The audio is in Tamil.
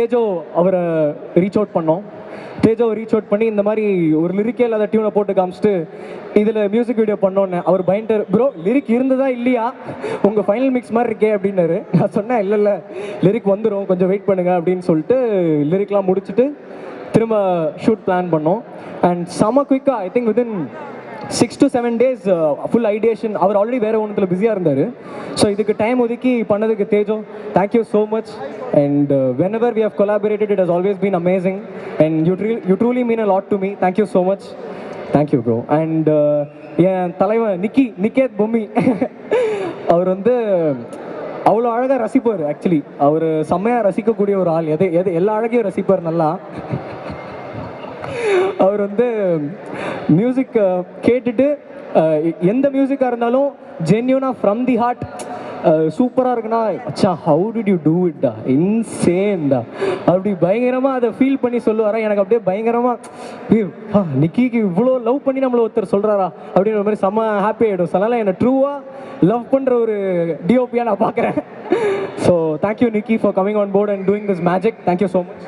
தேஜோ அவரை ரீச் அவுட் பண்ணோம். தேஜோவை ரீச் அவுட் பண்ணி இந்த மாதிரி ஒரு லிரிக்கே இல்லாத டியூனை போட்டு காமிச்சிட்டு இதில் மியூசிக் வீடியோ பண்ணோன்னு அவர் பயன்டர் ப்ரோ லிரிக் இருந்ததா இல்லையா உங்கள் ஃபைனல் மிக்ஸ் மாதிரி இருக்கே அப்படின்னாரு. நான் சொன்னேன் இல்லை லிரிக் வந்துடும் கொஞ்சம் வெயிட் பண்ணுங்கள் அப்படின்னு சொல்லிட்டு லிரிக்லாம் முடிச்சுட்டு திரும்ப ஷூட் பிளான் பண்ணோம். அண்ட் செம குயிக்காக I think within 6 to 7 days full ideation. அவர் ஆல்ரெடி வேறு ஒன்றுத்தில் பிஸியாக இருந்தார். ஸோ இதுக்கு டைம் ஒதுக்கி பண்ணதுக்கு Tejo thank you so much. And whenever we have collaborated it has always been amazing and you truly mean a lot to me. Thank you so much. Thank you bro. And என் தலைவன் நிக்கேத் பொம்மி அவர் வந்து அவ்வளோ அழகாக ரசிப்பார். ஆக்சுவலி அவர் செம்மையாக ரசிக்கக்கூடிய ஒரு ஆள். எல்லா அழகையும் ரசிப்பார் நல்லா. அவர் வந்து மியூசிக் கேட்டுட்டு எந்த மியூசிக்காக இருந்தாலும் ஜென்யூனாக ஃப்ரம் தி ஹார்ட் சூப்பராக இருக்குன்னா அச்சா ஹவு டிட் யூ டூ இட்டா இன்சேன்டா அப்படி பயங்கரமாக அதை ஃபீல் பண்ணி சொல்லுவாரா. எனக்கு அப்படியே பயங்கரமாக நிக்கிக்கு இவ்வளோ லவ் பண்ணி நம்மளை ஒருத்தர் சொல்கிறாரா அப்படின்ற மாதிரி செம்ம ஹாப்பி ஆகிடும். அதனால் என்னை ட்ரூவாக லவ் பண்ணுற ஒரு டிஓபியாக நான் பார்க்குறேன். So thank you Nikki for coming on board and doing this magic. Thank you so much.